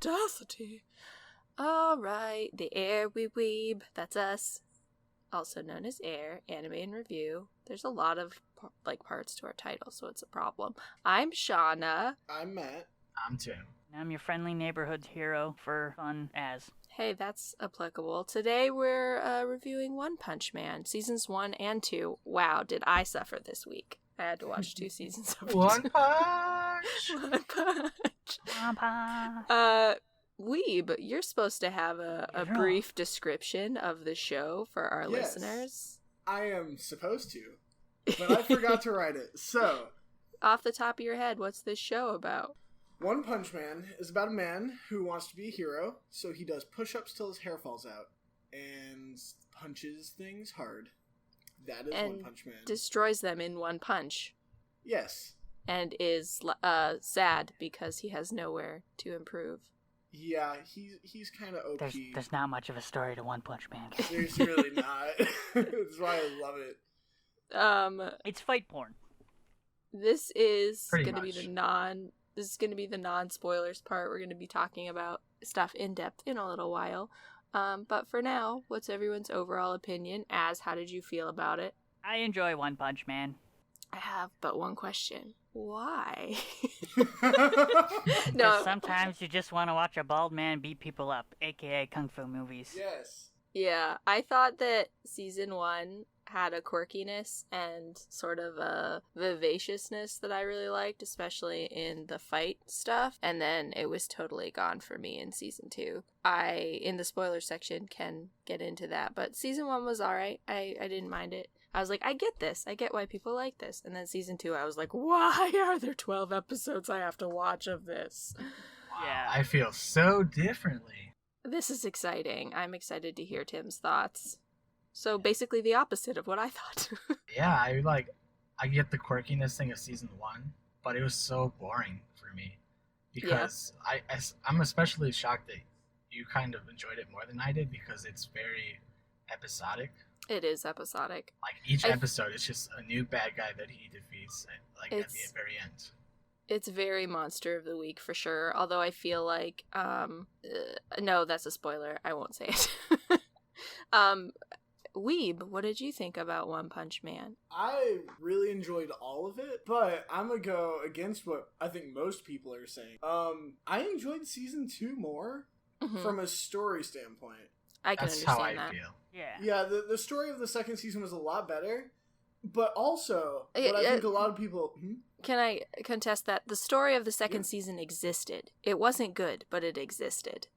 audacity. Alright, the AIR We Weeb, that's us. Also known as AIR, Anime in Review. There's a lot of parts to our title, so it's a problem. I'm Shauna. I'm Matt. I'm Tim. And I'm your friendly neighborhood hero for fun as. Hey, that's applicable. Today we're reviewing One Punch Man, seasons 1 and 2. Wow, did I suffer this week. I had to watch 2 seasons of One Punch! One Punch! One Punch! Weeb, you're supposed to have a brief description of the show for our listeners. I am supposed to, but I forgot to write it. So, off the top of your head, what's this show about? One Punch Man is about a man who wants to be a hero, so he does push-ups till his hair falls out and punches things hard. That is One Punch Man. Destroys them in one punch. Yes. And is sad because he has nowhere to improve. Yeah, he's kind of OP. There's not much of a story to One Punch Man. There's really not. That's why I love it. It's fight porn. This is Pretty gonna much. be This is going to be the non-spoilers part. We're going to be talking about stuff in depth in a little while. But for now, what's everyone's overall opinion? How did you feel about it? I enjoy One Punch Man. I have but one question. Why? No. Sometimes you just want to watch a bald man beat people up, aka Kung Fu movies. Yes. Yeah, I thought that season 1 had a quirkiness and sort of a vivaciousness that I really liked, especially in the fight stuff, and then it was totally gone for me in season 2. In the spoiler section, can get into that, but season 1 was alright. I didn't mind it. I was like, I get this. I get why people like this. And then season 2, I was like, why are there 12 episodes I have to watch of this? Wow, Yeah. I feel so differently. This is exciting. I'm excited to hear Tim's thoughts. So basically the opposite of what I thought. Yeah, I get the quirkiness thing of season 1, but it was so boring for me. Because I'm especially shocked that you kind of enjoyed it more than I did, because it's very episodic. It is episodic. Like, each episode is just a new bad guy that he defeats at the very end. It's very Monster of the Week for sure, although I feel like, no, that's a spoiler. I won't say it. Weeb, what did you think about One Punch Man? I really enjoyed all of it, but I'm gonna go against what I think most people are saying. I enjoyed season 2 more from a story standpoint. I can That's how I understand that. feel. Yeah, the story of the second season was a lot better, but also, what I think a lot of people... Can I contest that? The story of the second season existed. It wasn't good, but it existed.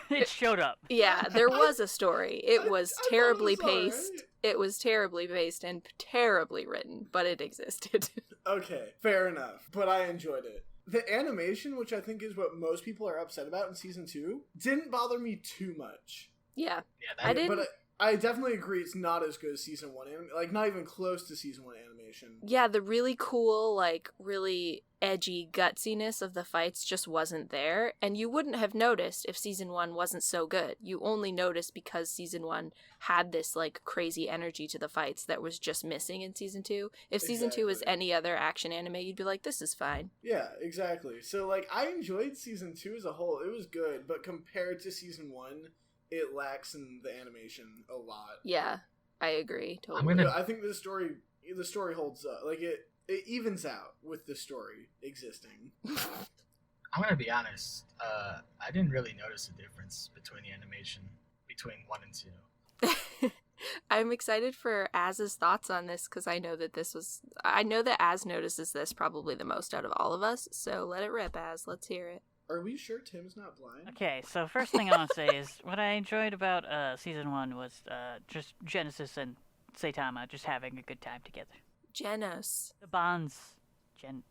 It showed up. Yeah, there was a story. It was terribly thought it was paced. alright. It was terribly paced and terribly written, but it existed. Okay, fair enough, but I enjoyed it. The animation, which I think is what most people are upset about in season 2, didn't bother me too much. Yeah. Yeah, I didn't... But I definitely agree it's not as good as season 1, like not even close to season 1 animation. Yeah, the really cool, really edgy gutsiness of the fights just wasn't there, and you wouldn't have noticed if season 1 wasn't so good. You only noticed because season 1 had this, crazy energy to the fights that was just missing in season 2. If season 2 was any other action anime, you'd be like, this is fine. Yeah, exactly. So, I enjoyed season 2 as a whole. It was good, but compared to season 1, it lacks in the animation a lot. Yeah, I agree, totally. I think the story holds up. It evens out with the story existing. I'm gonna be honest. I didn't really notice a difference between the animation between 1 and 2. I'm excited for Az's thoughts on this because I know that Az notices this probably the most out of all of us. So let it rip, Az. Let's hear it. Are we sure Tim's not blind? Okay, so first thing I want to say is what I enjoyed about season 1 was just Jenos and Saitama just having a good time together. Jenos. The bonds. Jenos?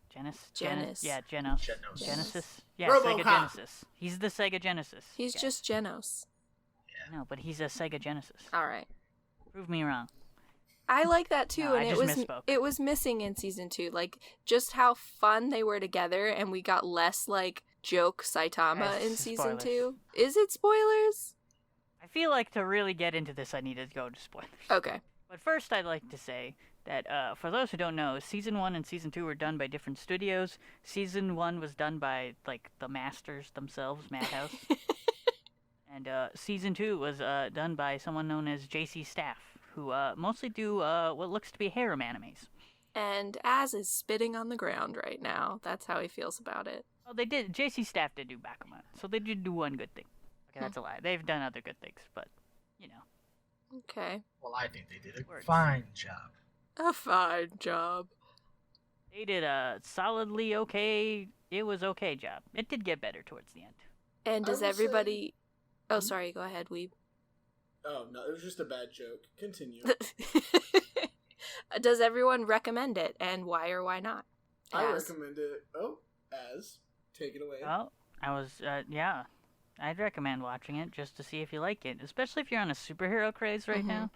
Genesis. Yeah, Jenos. Genos. Genesis? Yeah, RoboCop. Sega Genesis. He's the Sega Genesis. He's just Jenos. No, but he's a Sega Genesis. All right. Prove me wrong. I like that too, No, and I just misspoke. it was missing in season 2, just how fun they were together, and we got less joke Saitama in season Spoilers. 2. Is it spoilers? I feel like to really get into this, I need to go to spoilers. Okay. But first, I'd like to say that for those who don't know, season 1 and season 2 were done by different studios. Season 1 was done by like the masters themselves, Madhouse, and season 2 was done by someone known as JC Staff, who mostly do what looks to be harem animes. And Az is spitting on the ground right now. That's how he feels about it. Oh, they did. JC Staff did do Bakuman, so they did do one good thing. Okay, that's a lie. They've done other good things, but you know. Okay. Well, I think they did a Works. fine job. A fine job. They did a solidly okay. It was okay job. It did get better towards the end. And does I will everybody... Oh, sorry. Go ahead, Weeb. Oh, no, it was just a bad joke. Continue. Does everyone recommend it, and why or why not? I Az. recommend it. Oh, Az. Take it away. Well, I was, yeah. I'd recommend watching it just to see if you like it, especially if you're on a superhero craze right now.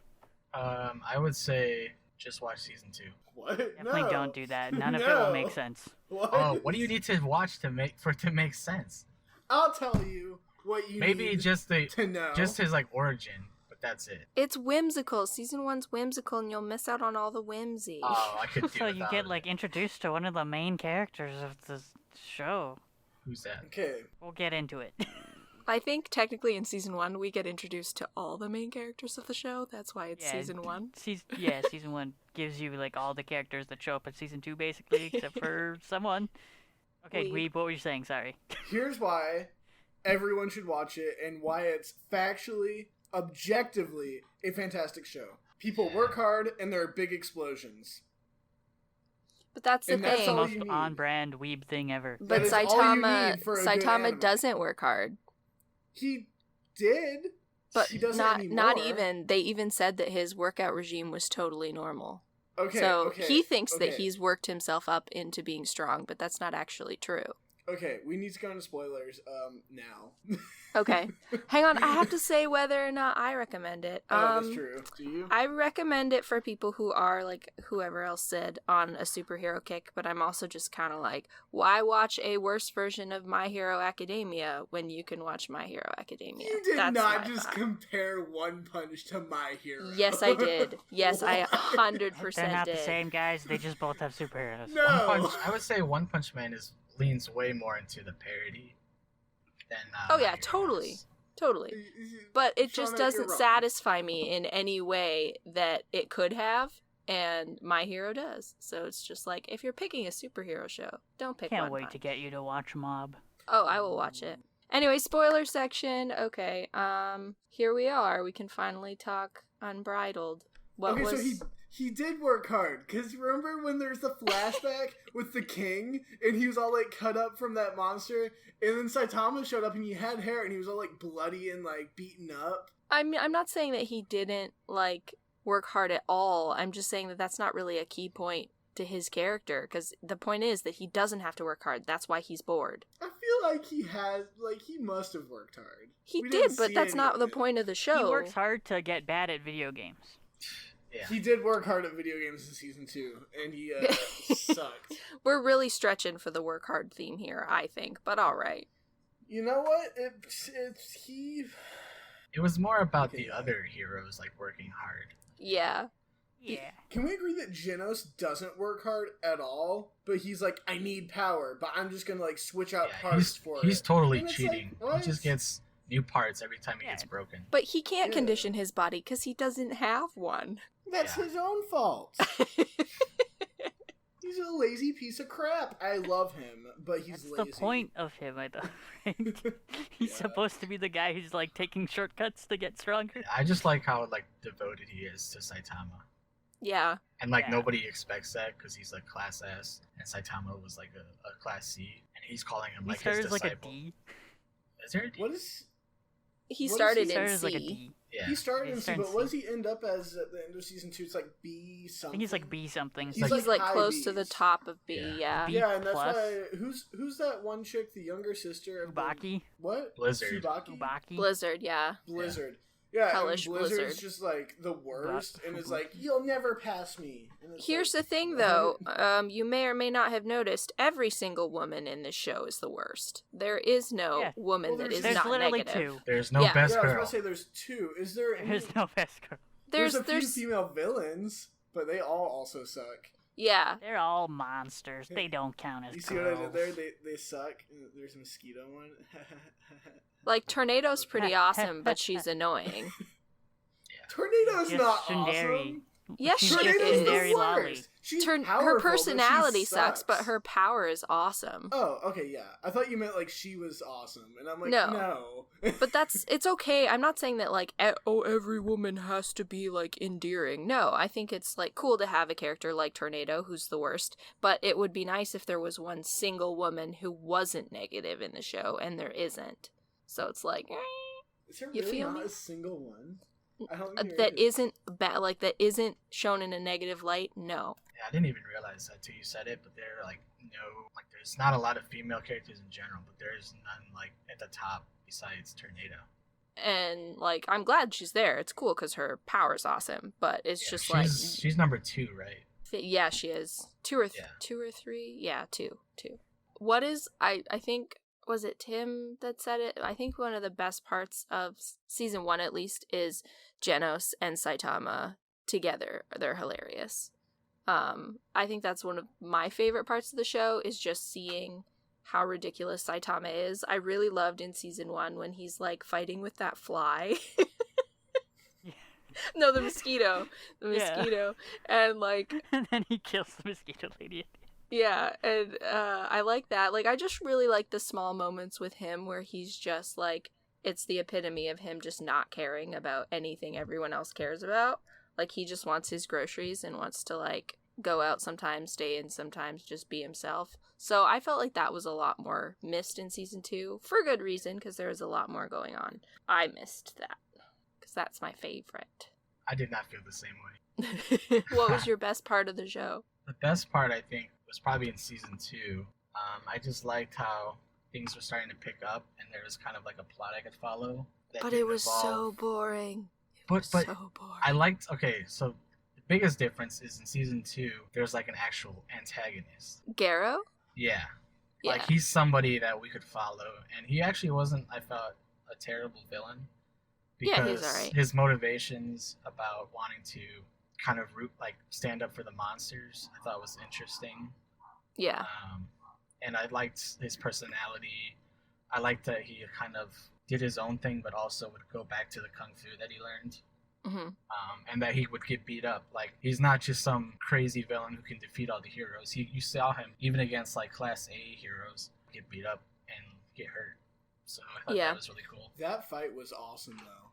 I would say just watch season 2. What? Definitely No. don't do that. None of it will make No. sense. What? Oh, what do you need to watch to make to make sense? I'll tell you what you Maybe need just to know. just his like origin, but that's it. It's whimsical. Season 1's whimsical, and you'll miss out on all the whimsy. Oh, I could do So you without get it. like introduced to one of the main characters of the show. Who's that? Okay. We'll get into it. I think technically in Season 1 we get introduced to all the main characters of the show. That's why it's Yeah, Season 1. Season 1 gives you like all the characters that show up in season 2 basically, except for someone. Okay, Weeb. Weeb, what were you saying? Sorry. Here's why everyone should watch it and why it's factually, objectively a fantastic show. People work hard and there are big explosions. But that's the And that's thing. all Most you need. on-brand Weeb thing ever. But That is all you Saitama, need for a good Saitama anime. doesn't work hard. He did, But he doesn't not anymore. even. They even said that his workout regime was totally normal. Okay, So okay, he thinks that okay. he's worked himself up into being strong, but that's not actually true. Okay, we need to go into spoilers now. Okay. Hang on, I have to say whether or not I recommend it. Oh, that's true. Do you? I recommend it for people who are, like whoever else said, on a superhero kick, but I'm also just kind of like, why watch a worse version of My Hero Academia when you can watch My Hero Academia? You did That's not my just thought. compare One Punch to My Hero. Yes, I did. Yes, I What? 100% They're not did. the same guys. They just both have superheroes. No. I would say One Punch Man leans way more into the parody than. Oh, My yeah, Hero totally. does. Totally. But it just Shauna, doesn't you're wrong. satisfy me in any way that it could have, and My Hero does. So it's just like, if you're picking a superhero show, don't pick Can't One wait Punch. to get you to watch Mob. Oh, I will watch it. Anyway, spoiler section. Okay, here we are. We can finally talk unbridled. What Okay, was... so he did work hard, because remember when there's the flashback with the king, and he was all, like, cut up from that monster, and then Saitama showed up, and he had hair, and he was all, like, bloody and, like, beaten up? I'm not saying that he didn't, like, work hard at all. I'm just saying that that's not really a key point to his character, because the point is that he doesn't have to work hard. That's why he's bored. I feel like he must have worked hard. He We did, didn't but see that's any not of the it. point of the show. He works hard to get bad at video games. Yeah. He did work hard at video games in season 2, and he sucked. We're really stretching for the work hard theme here, I think, but all right. You know what? It was more about Okay. the other heroes like working hard. Yeah. Yeah. Can we agree that Jenos doesn't work hard at all? But he's like, I need power, but I'm just gonna like switch out Yeah, parts for he's it. totally And it's cheating. like, what? He just gets new parts every time he Yeah. gets broken. But he can't Yeah. condition his body because he doesn't have one. That's Yeah. his own fault. He's a lazy piece of crap. I love him, but he's That's lazy. the point of him, I thought. Right? He's Yeah. supposed to be the guy who's like taking shortcuts to get stronger. I just like how like devoted he is to Saitama, Yeah. and like Yeah. nobody expects that because he's like class S, and Saitama was like a class C, and he's calling him He like started his as like a disciple. D. Is there a D? What is? He What is started he- in Started as C. like a D. Yeah, He started He in C, started but C. what does he end up as at the end of season 2? It's like B I something. think he's like B something. He's He's, like like high close to the Bs. top of B, Yeah. yeah. B Yeah, and that's plus. why who's that one chick, the younger sister of the- Ubaki. What? Blizzard. Tsubaki? Ubaki. Blizzard, yeah. Blizzard. Yeah, Hellish and Blizzard's Blizzard. just like the worst, and is Fubuki. like, you'll never pass me. And it's Here's like, the thing, what? though. You may or may not have noticed every single woman in this show is the worst. There is no Yeah. woman Well, that is There's not literally negative. two. There's no Yeah. best Yeah, I was girl. gonna say there's 2. Is there any? There's no best girl. There's a few There's female villains. but they all also suck. Yeah. They're all monsters. They don't count as You see what I did there? girls. They suck. There's a mosquito one. Like, Tornado's pretty awesome, but she's annoying. Tornado's Just not Tsundere. awesome. Yes, She's she just Tornado's is. the Tsundere Lolly. worst. She's Her powerful, but personality she sucks, but her power is awesome. Oh, okay, yeah. I thought you meant like she was awesome, and I'm like, No. no. But it's okay. I'm not saying that like every woman has to be like endearing. No, I think it's like cool to have a character like Tornado who's the worst, but it would be nice if there was one single woman who wasn't negative in the show, and there isn't. So it's like, Is there You really feel not me? a single one? I don't think there that is. isn't bad, like that isn't shown in a negative light. No. Yeah, I didn't even realize that till you said it, but there are like no, like there's not a lot of female characters in general, but there's none like at the top besides Tornado. And like I'm glad she's there. It's cool because her power's awesome, but it's Yeah, just like she's number 2, right? yeah, she is two or three. Yeah, two. What is I think was it Tim that said it? I think one of the best parts of season 1 at least is Jenos and Saitama together. They're hilarious. I think that's one of my favorite parts of the show is just seeing how ridiculous Saitama is. I really loved in season 1 when he's like fighting with that fly. No, the mosquito. Yeah. And like And then he kills the mosquito lady. yeah, and I like that. Like, I just really like the small moments with him where he's just like, it's the epitome of him just not caring about anything everyone else cares about. Like, he just wants his groceries and wants to, like, go out sometimes, stay in sometimes, just be himself. So I felt like that was a lot more missed in season 2, for good reason, because there was a lot more going on. I missed that, because that's my favorite. I did not feel the same way. What was your best part of the show? The best part, I think, was probably in season 2. I just liked how things were starting to pick up, and there was kind of like a plot I could follow. But it was so boring. But So boring. I liked. Okay, so the biggest difference is in season 2, there's like an actual antagonist. Garo? Yeah, Yeah. like he's somebody that we could follow, and he actually wasn't, I felt, a terrible villain. Yeah, Because he's alright. his motivations about wanting to kind of stand up for the monsters, I thought was interesting. Yeah. And I liked his personality. I liked that he kind of did his own thing, but also would go back to the kung fu that he learned. Mm-hmm. And that he would get beat up. Like, he's not just some crazy villain who can defeat all the heroes. You saw him, even against, like, Class A heroes, get beat up and get hurt. So I thought that was really cool. That fight was awesome, though.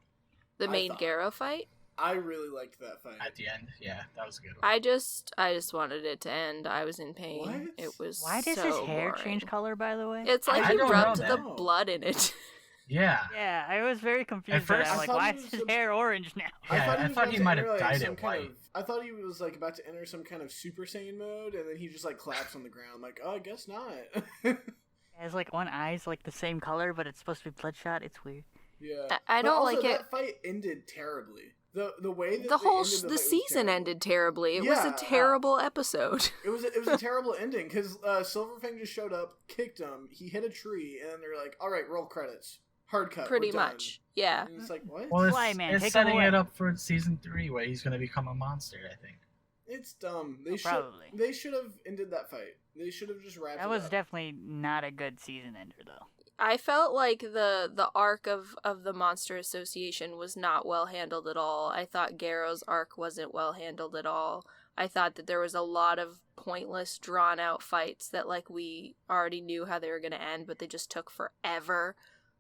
The I main thought- Garo fight? I really liked that fight. At the end, yeah, that was a good one. I just wanted it to end. I was in pain. What? It was Why does so his hair boring. change color, by the way? It's like I he don't rubbed know the that. blood in it. Yeah. Yeah, I was very confused. first, I'm I like, thought why he is was his a- hair orange now? Yeah, I was thought about he to might have enter, dyed some it kind white. I thought he was like about to enter some kind of Super Saiyan mode, and then he just like collapsed on the ground. Like, oh, I guess not. It has like one eye's like the same color, but it's supposed to be bloodshot. It's weird. Yeah, I But don't also, like it. That fight ended terribly. The way that The they whole ended the fight was season terrible. ended terribly. It was Yeah, a terrible episode. It was a terrible ending because Silverfang just showed up, kicked him, he hit a tree, and they're like, "All right, roll credits, hard cut." Pretty we're done." much. Yeah. And it's like, what? Well, Fly, man, it's take setting him away. it up for season 3 where he's going to become a monster, I think. It's dumb. Probably. They should have ended that fight. They should have just wrapped That it was up. definitely not a good season ender, though. I felt like the arc of the Monster Association was not well handled at all. I thought Garo's arc wasn't well handled at all. I thought that there was a lot of pointless, drawn out fights that like we already knew how they were going to end, but they just took forever.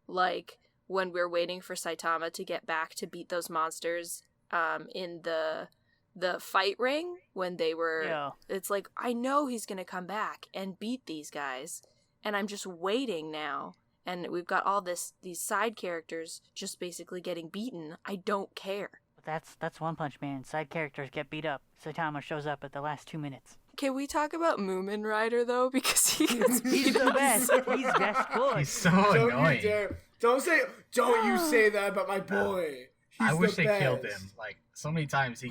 Like when we were waiting for Saitama to get back to beat those monsters in the fight ring when they were Yeah. it's like I know he's going to come back and beat these guys and I'm just waiting now. And we've got all these side characters just basically getting beaten. I don't care. But that's One Punch Man. Side characters get beat up. Saitama shows up at the last 2 minutes. Can we talk about Moomin Rider though? Because he gets He's beat the up. best. He's best boy. He's so Don't annoying. you dare! Don't you say that about my boy. He's I wish the they killed best. him. Like, so many times he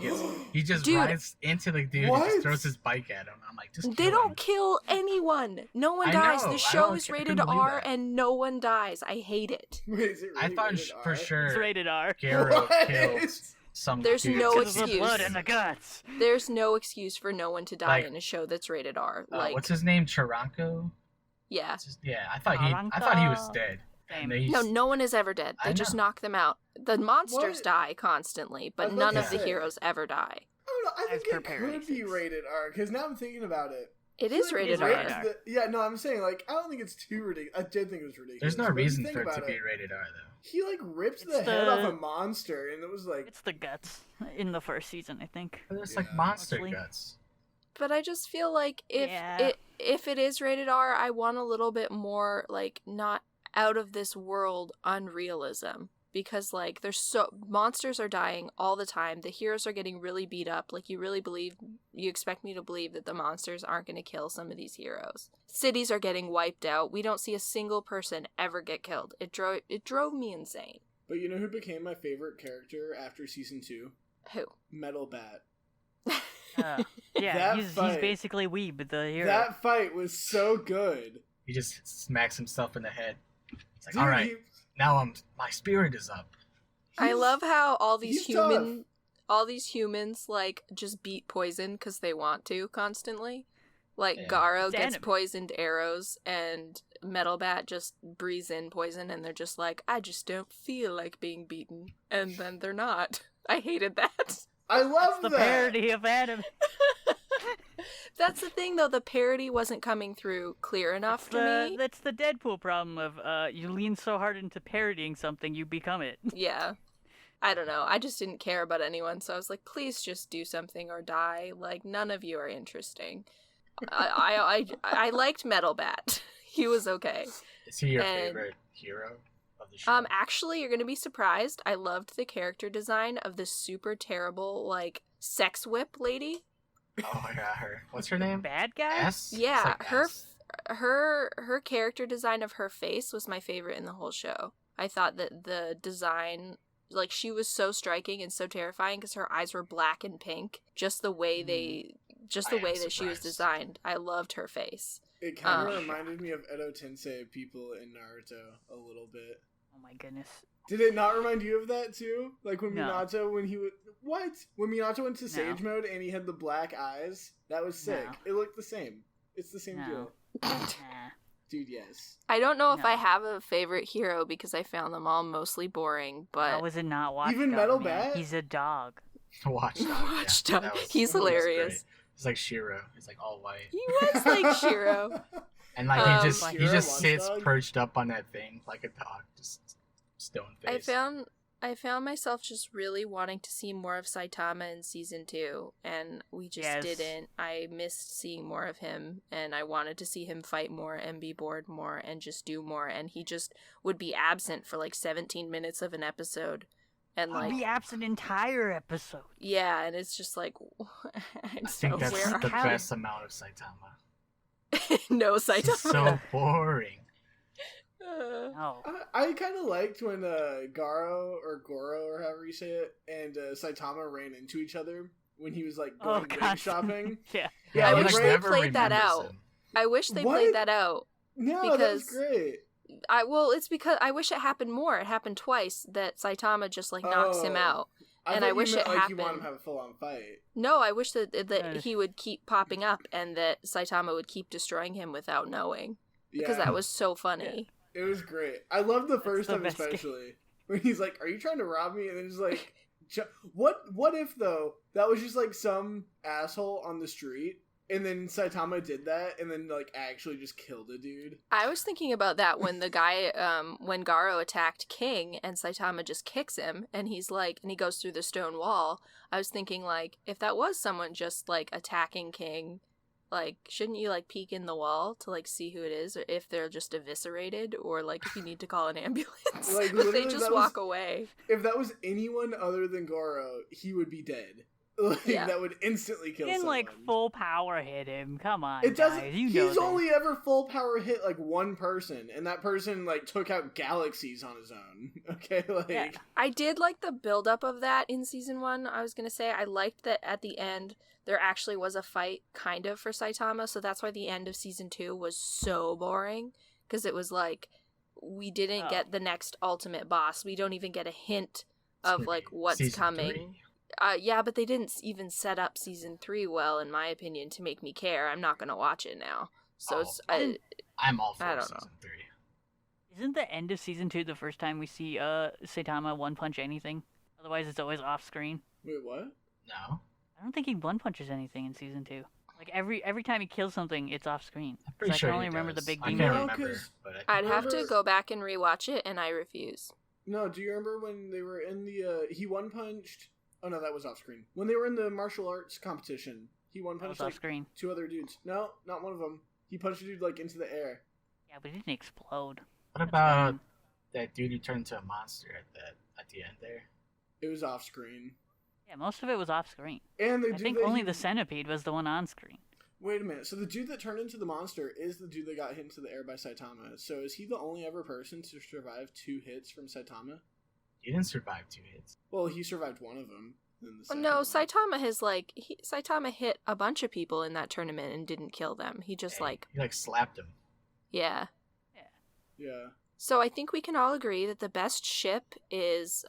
just Dude. rides into the dude and What? just throws his bike at him. I'm like, just They kill don't him. kill anyone. No one I dies. know, The I show don't- is I rated couldn't believe R that. and no one dies. I hate it. Wait, is it really I thought rated for R? sure It's rated R. Garo What? killed some There's dude no Because of the excuse. blood and the guts. There's no excuse for no one to die Like, in a show that's rated R. Like, what's his name? Charanko? yeah. Yeah, I thought he was Taranto. dead. Same. And No, no one is ever dead. They I just know. knock them out. The monsters What? die constantly, I but was none about of to the say. heroes ever die. I don't know. I As think per it parody could be six. rated R because now I'm thinking about it. It I is feel like rated it R. rips yeah, no, I'm saying like I don't think it's too ridiculous. I did think it was ridiculous. There's no but if you reason think for it to about be rated R though. He like rips It's the head off the- a monster, and it was like It's the guts in the first season, I think. But it's Yeah. like monster Mostly. guts. But I just feel like Yeah. if it is rated R, I want a little bit more like not out of this world unrealism, because like monsters are dying all the time. The heroes are getting really beat up. Like you expect me to believe that the monsters aren't going to kill some of these heroes. Cities are getting wiped out. We don't see a single person ever get killed. It drove me insane. But you know who became my favorite character after season 2? Who? Metal Bat. Yeah, That he's fight- basically Weeb, the hero. That fight was so good. He just smacks himself in the head. It's like, Dude, all right, now my spirit is up. I he's- love how all these he's tough. humans like just beat poison because they want to constantly. Like Yeah. Garo It's gets anime. poisoned arrows, and Metal Bat just breathes in poison, and they're just like, I just don't feel like being beaten, and then they're not. I hated that. I love It's the that. parody of anime. That's the thing, though. The parody wasn't coming through clear enough to me. That's the Deadpool problem of you lean so hard into parodying something, you become it. Yeah. I don't know. I just didn't care about anyone, so I was like, please just do something or die. Like, none of you are interesting. I liked Metal Bat. He was okay. Is he your And- favorite hero of the show? Actually, you're gonna be surprised. I loved the character design of this super terrible, like, sex whip lady. Oh yeah, her. What's her name? Bad guy? S? It's Yeah, like S. her character design of her face was my favorite in the whole show. I thought that the design, like, she was so striking and so terrifying because her eyes were black and pink. Just the way I am that she was surprised. designed. I loved her face. It kind of Um, reminded me of Edo Tensei people in Naruto a little bit. Oh my goodness. Did it not remind you of that too? Like when No. Minato, when Minato went to No. Sage mode and he had the black eyes? That was sick. No. It looked the same. It's the same No. deal. Nah. Dude, yes. I don't know if I No. have a favorite hero because I found them all mostly boring, but How is it not Watchdog? Even Metal man? Bat? He's a dog. Watchdog. Watchdog. that was- He's that was hilarious. great. He's like Shiro. He's like all white. he was like Shiro. And like Um, he just Shiro sits Watchdog? perched up on that thing like a dog, just stone face. I found myself just really wanting to see more of Saitama in season 2, and we just Yes. didn't. I missed seeing more of him, and I wanted to see him fight more and be bored more and just do more, and he just would be absent for like 17 minutes of an episode. And I'll like, be absent entire episode. yeah, and it's just like, I'm I so think that's where the How- best amount of Saitama. no It's Saitama. so boring. No. I kind of liked when Garo or Goro or however you say it and Saitama ran into each other when he was like Oh going ring god. shopping. Yeah. I he, wish like, they never played that remembers out. him. I wish they What? played that out. No, that was Because- great. It's because I wish it happened more. It happened twice that Saitama just like knocks him Oh. out. And thought I you wish meant, it like, you want him happened. to have a full on fight. No, I wish that Nice. he would keep popping up and that Saitama would keep destroying him without knowing. Because Yeah. that was so funny. It was great. I loved the first the time best game. especially when he's like, "Are you trying to rob me?" And then he's like, "What if though that was just like some asshole on the street, and then Saitama did that, and then like actually just killed a dude." I was thinking about that when the guy, when Garo attacked King and Saitama just kicks him and he's like, and he goes through the stone wall. I was thinking like, if that was someone just like attacking King, like, shouldn't you like peek in the wall to like see who it is, or if they're just eviscerated, or like if you need to call an ambulance? Like, But they literally, just that walk was- away. If that was anyone other than Goro, he would be dead. Like, Yeah. that would instantly kill He didn't someone. like full power hit him. Come on, It doesn't. guys. You know He's this. only ever full power hit like one person, and that person like took out galaxies on his own. Okay, like Yeah. I did like the buildup of that in season 1. I was gonna say I liked that at the end there actually was a fight kind of for Saitama, so that's why the end of season 2 was so boring, because it was like we didn't Oh. get the next ultimate boss. We don't even get a hint of gonna like be what's season coming. 3. Yeah, but they didn't even set up season 3 well, in my opinion, to make me care. I'm not gonna watch it now. So I'm all I for don't know. season 3. Isn't the end of season 2 the first time we see Saitama one punch anything? Otherwise, it's always off screen. Wait, what? No, I don't think he one punches anything in season 2. Like every time he kills something, it's off screen. I'm pretty 'Cause sure I can only he remember does. the big I demon. can't No, remember, 'cause but I'd have to Remember- go back and rewatch it, and I refuse. No, do you remember when they were in the, he one punched... Oh no, that was off screen. When they were in the martial arts competition, he one That was punched off like screen. 2 other dudes. No, not one of them. He punched a dude like into the air. Yeah, but it didn't explode. what about that dude who turned into a monster at the end there? It was off screen. Yeah, most of it was off screen. And the I dude think that only he- the centipede was the one on screen. Wait a minute. So the dude that turned into the monster is the dude that got hit into the air by Saitama. So is he the only ever person to survive 2 hits from Saitama? He didn't survive 2 hits. Well, he survived one of them. No, Saitama has Saitama hit a bunch of people in that tournament and didn't kill them. He just He slapped him. yeah. Yeah. So I think we can all agree that the best ship is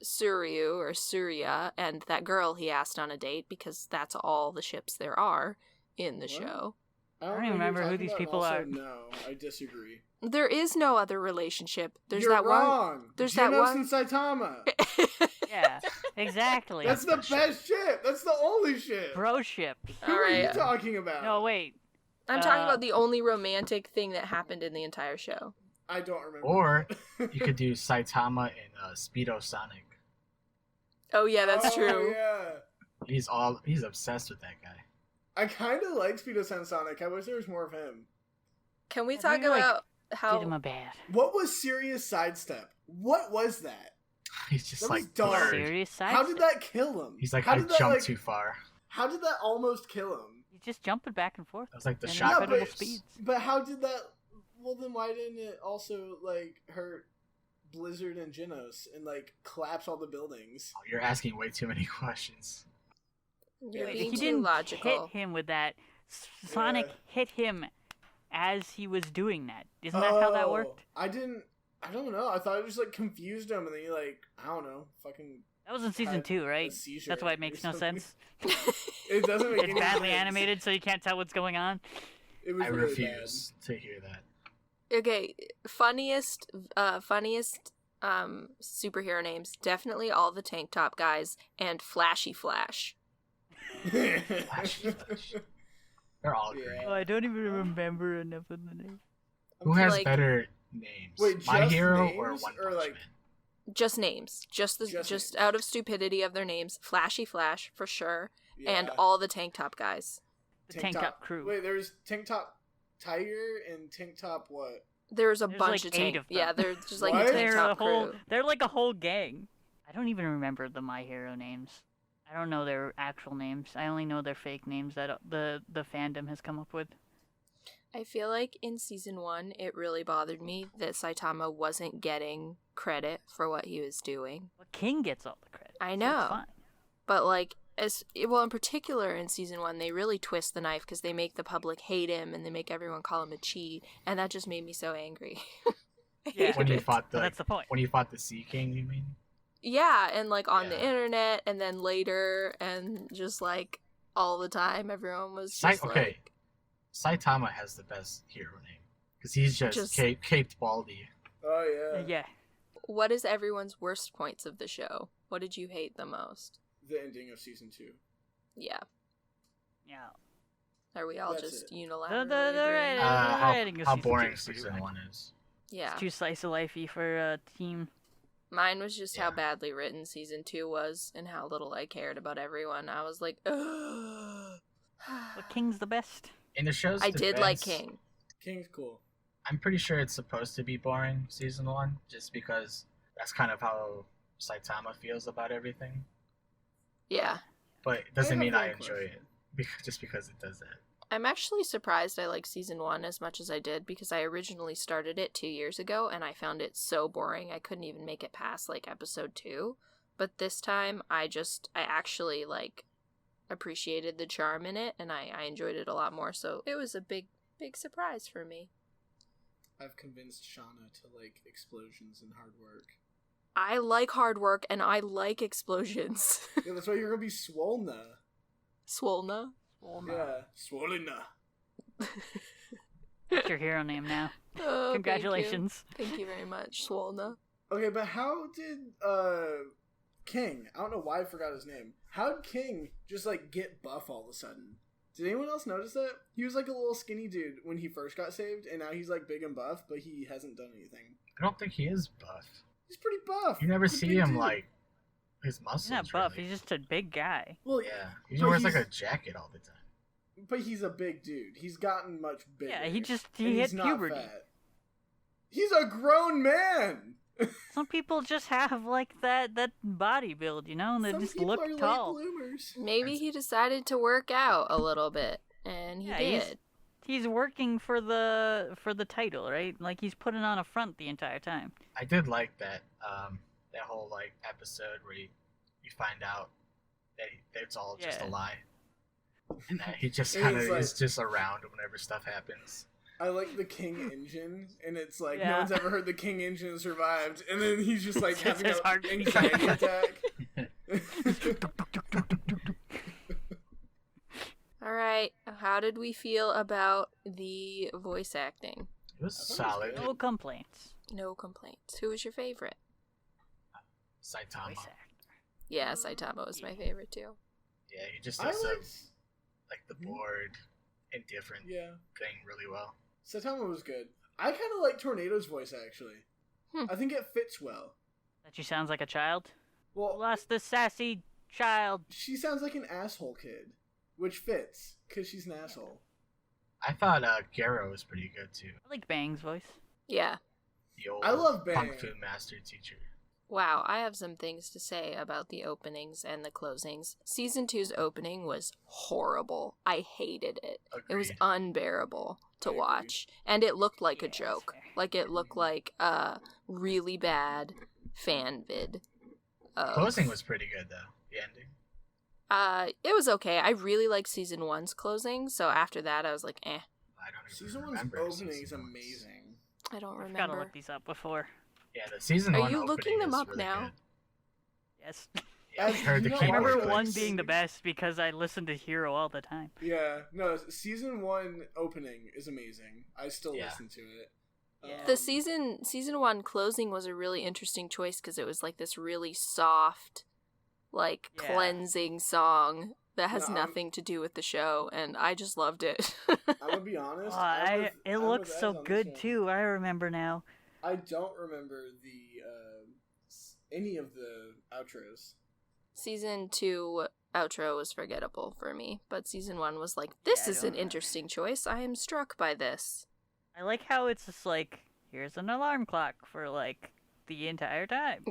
Suryu or Surya and that girl he asked on a date, because that's all the ships there are in the What? show. I don't know even who you're remember who talking these about, and people also, are. No, I disagree. There is no other relationship. There's You're that wrong. There's Jenos that one. and Saitama. Yeah, exactly. That's the best ship. That's the only ship. Bro ship. Who All are you right. talking about? No, wait. I'm talking about the only romantic thing that happened in the entire show. I don't remember. Or you could do Saitama and Speedo Sonic. Oh yeah, that's Oh, true. Yeah. He's obsessed with that guy. I kind of like Speedo and Sonic. I wish there was more of him. Can we Have talk you, like, about Did how him a bad. What was Sirius Sidestep? What was that? He's just That was like dark. blurred. Serious side. How did that kill him? He's like, how I did that, jumped like, too far. How did that almost kill him? He's just jumping back and forth. That was like the And shot. incredible but, speeds. but how did that? Well, then why didn't it also like hurt Blizzard and Jenos and like collapse all the buildings? Oh, you're asking way too many questions. you're Wait, being he too didn't logical. hit him with that. Sonic Yeah. hit him as he was doing that. Isn't that how that Oh, worked? I don't know. I thought it just like confused him, and then he like I don't know, fucking. That was in season had 2, a right? seizure That's why it or makes no something. sense. It doesn't make It's any badly sense. animated, so you can't tell what's going on. It was I really refuse to hear that. Okay, funniest superhero names, definitely all the tank top guys and Flashy Flash. bad. Flashy Flash. They're all great. Yeah. Oh, I don't even remember enough of the name. Who has like- better names? Wait, My just Hero names or One or, Punch like- Man? Just names. Just Just names. out of stupidity of their names. Flashy Flash for sure. And Yeah. all the tank top guys. The Tank Top crew. Wait, there's Tank Top Tiger and Tank Top what? There's a There's bunch like of 8 tank. of them. Yeah, there's just like What? a tank They're top a whole. crew. They're like a whole gang. I don't even remember the My Hero names. I don't know their actual names. I only know their fake names that the fandom has come up with. I feel like in season 1, it really bothered me that Saitama wasn't getting credit for what he was doing. But King gets all the credit. I so know. it's fine. But like, in particular in season 1, they really twist the knife because they make the public hate him and they make everyone call him a cheat, and that just made me so angry. I Yeah. hated When you it. fought But the that's the point. when you fought the Sea King, you mean? Yeah, and like on the Yeah. internet, and then later, and just like all the time, everyone was Sai- just okay. like, Saitama has the best hero name because he's just caped baldy. Oh yeah. Yeah. what is everyone's worst points of the show? What did you hate the most? The ending of season 2. Yeah. Yeah. Are we all That's just it. unilaterally The agreeing? writing- the writing of How season boring 2 is pretty season whack. 1 is. Yeah. It's too slice of lifey for a team. Mine was just how Yeah. badly written season 2 was and how little I cared about everyone. I was like, ugh. But King's the best. In the show's I did like defense, King. King's cool. I'm pretty sure it's supposed to be boring season 1, just because that's kind of how Saitama feels about everything. Yeah. But it doesn't have mean I one enjoy question. it just because it does that. I'm actually surprised I like season 1 as much as I did because I originally started it 2 years ago and I found it so boring I couldn't even make it past like episode 2. But this time I actually like appreciated the charm in it and I enjoyed it a lot more. So it was a big surprise for me. I've convinced Shauna to like explosions and hard work. I like hard work and I like explosions. Yeah, that's why you're gonna be Swolna. Swolna? Yeah, Swolna. That's your hero name now. Oh, Congratulations. Thank you very much, Swolna. Okay, but how did King? I don't know why I forgot his name. How did King just like get buff all of a sudden? Did anyone else notice that? He was like a little skinny dude when he first got saved, and now he's like big and buff, but he hasn't done anything. I don't think he is buff. He's pretty buff. You never He's a see big him dude. like his muscles. He's not buff. Really. He's just a big guy. Well, Yeah, he but wears like he's- a jacket all the time. But he's a big dude. He's gotten much bigger. Yeah, he and hit he's not puberty. fat. He's a grown man. Some people just have like that body build, you know, and they Some just people look are late tall. bloomers. Maybe he decided to work out a little bit, and he Yeah, did. He's working for the title, right? Like he's putting on a front the entire time. I did like that that whole like episode where you find out that it's all just a Yeah. lie, and that he just And kind of he's like- is just around whenever stuff happens. I like the King engine, and it's like no Yeah. one's ever heard the King engine and survived, and then he's just like It's just having his an heartbeat. anxiety attack. All right, how did we feel about the voice acting? It was I thought it was solid. good. No complaints. No complaints. Who was your favorite? Saitama. Voice actor. Yeah, Saitama was my favorite too. Yeah, he just I does liked, like the bored, indifferent yeah, thing really well. Saitama was good. I kind of like Tornado's voice actually. I think it fits well. That she sounds like a child. Well, Lost the sassy child. she sounds like an asshole kid, which fits because she's an asshole. I thought Garo was pretty good too. I like Bang's voice. Yeah. The old I love Kung Bang. Fu master teacher. Wow, I have some things to say about the openings and the closings. Season 2's opening was horrible. I hated it. It was Agreed. unbearable to I agree. watch. And it looked like a Yeah, that's joke. fair. Like it looked like a really bad fan vid. Closing was pretty good though. The ending. It was okay. I really liked season 1's closing, so after that I was like, eh. I don't even Season one's remember. opening is season one's. amazing. I don't I forgot to remember. look these up before. Yeah, the season Are one. you opening looking them is up really now? good. Yes. Yeah, I As heard you the know, I keyboard remember Alright, one clicks. being the best because I listened to Hero all the time. Yeah, no, season 1 opening is amazing. I still Yeah. listen to it. Yeah. The season 1 closing was a really interesting choice because it was like this really soft, like Yeah. cleansing song that has No, I'm- nothing to do with the show, and I just loved it. I'm gonna be honest. It I'm looks with so Ez on this good one. too. I remember now. I don't remember any of the outros. Season 2 outro was forgettable for me, but season 1 was like, this Yeah, I is don't an remember. interesting choice. I am struck by this. I like how it's just like, here's an alarm clock for like the entire time.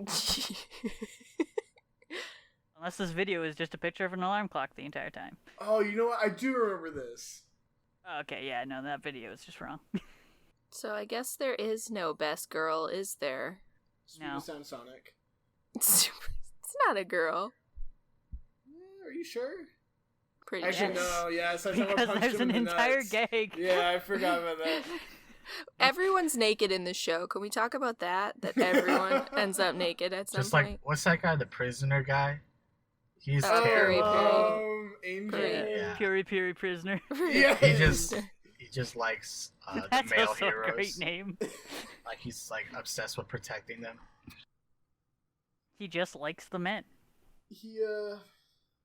Unless this video is just a picture of an alarm clock the entire time. Oh, you know what? I do remember this. Okay, yeah, no, that video is just wrong. So I guess there is no best girl, is there? No. Sound Sonic. It's not a girl. Are you sure? Pretty Actually, sure. no. Yeah, Saitama Because punched there's him an in the entire nuts. gag. Yeah, I forgot about that. Everyone's naked in this show. Can we talk about that? That everyone ends up naked at some Just point? like what's that guy? The prisoner guy. He's Oh, Puri terrible. Puri. Angel. Puri. Yeah. Puri prisoner. Yeah. He just likes the That's male also heroes. a great name. Like he's like obsessed with protecting them. He just likes the men. He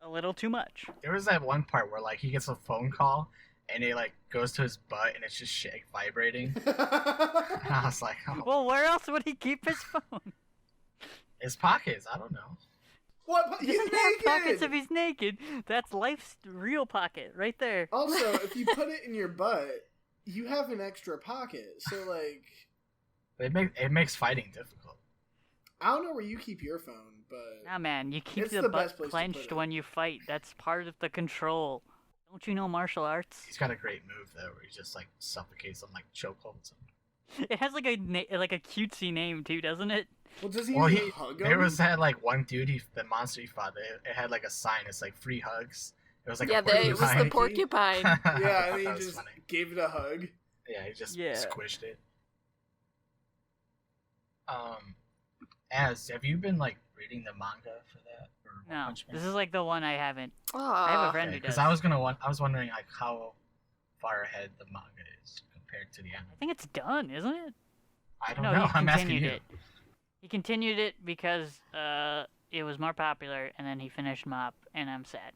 A little too much. There was that one part where like he gets a phone call and it like goes to his butt and it's just shit vibrating. And I was like, oh, Well, where else would he keep his phone? his pockets. I don't know. What? He He's doesn't have pockets if naked. he's naked. That's life's real pocket right there. Also, if you put it in your butt, you have an extra pocket. So like, It makes fighting difficult. I don't know where you keep your phone, but Nah, man, you keep It's the the butt best place to put clenched it. when you fight. That's part of the control. Don't you know martial arts? He's got a great move though, where he just like suffocates them, like chokeholds them. It has like a cutesy name too, doesn't it? well, does he Well, even hug him? there was that like one dude, the monster he fought. It had like a sign. It's like free hugs. It was like yeah, a it was the porcupine. porcupine. Yeah, I and thought he that was just funny. gave it a hug. Yeah, he just Yeah. squished it. have you been like reading the manga for that? Or One No, Punch Man? this is like the one I haven't. Oh, I have a friend who does. Because I was wondering like how far ahead the manga is compared to the anime. I think it's done, isn't it? I don't No, know. he I'm asking continued you. it. He continued it because it was more popular, and then he finished MOP, and I'm sad.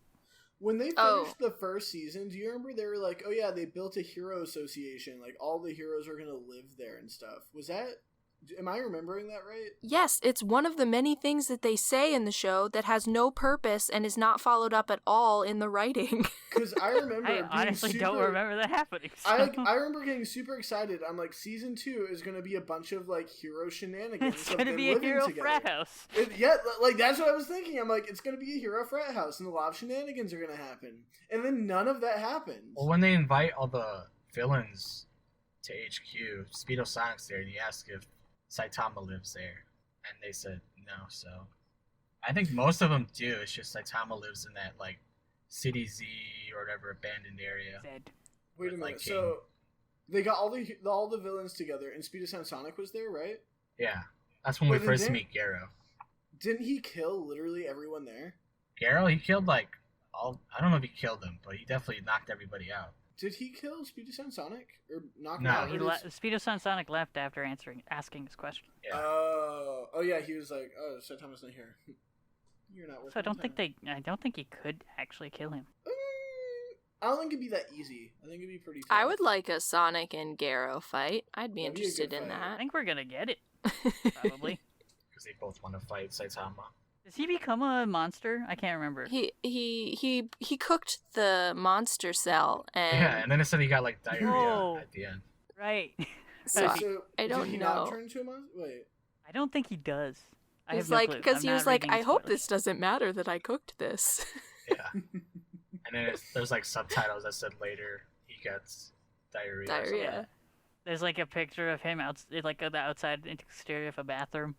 When they finished Oh. the first season, do you remember they were like, oh yeah, they built a hero association, like all the heroes are gonna live there and stuff. Was that, am I remembering that right? yes, it's one of the many things that they say in the show that has no purpose and is not followed up at all in the writing. Because I remember I being honestly don't remember that happening. So. I remember getting super excited. I'm like, season 2 is gonna be a bunch of like hero shenanigans. It's of gonna them be a living hero together. frat house. Yeah, like that's what I was thinking. I'm like, it's gonna be a hero frat house, and a lot of shenanigans are gonna happen, and then none of that happens. Well, when they invite all the villains to HQ, Speedo Sonic's there, and he asks if Saitama lives there, and they said no. So I think most of them do. It's just Saitama lives in that like City Z or whatever abandoned area. Dead. Wait a with, minute. like, So they got all the villains together, and Speedo and Sonic was there, right? Yeah, that's when we But then first didn't- meet Garo. Didn't he kill literally everyone there? Garo, he killed like all. I don't know if he killed them, but he definitely knocked everybody out. Did he kill Speedo and Sonic or knock No. him out? He Or did- Speedo Sonic left after asking his question. Yeah. Oh yeah, he was like, oh, Saitama's not here. You're not working. So I don't with think him. I don't think he could actually kill him. I don't think it'd be that easy. I think it'd be pretty tough. I would like a Sonic and Garo fight. I'd be That'd be a interested good in fight. I that. think we're gonna get it, probably. Because they both want to fight Saitama. Does he become a monster? I can't remember. He cooked the monster cell and Yeah, and then it said he got like diarrhea Whoa. at the end. Right. so So, I don't did he know. not turn into a monster? Wait. I don't think he does. I He's have no like, clue. because I'm he not was like, reading I hope spoilers. this doesn't matter that I cooked this. Yeah. And then there's like subtitles that said later he gets diarrhea. or something. Diarrhea. Yeah. There's like a picture of him like the outside exterior of a bathroom.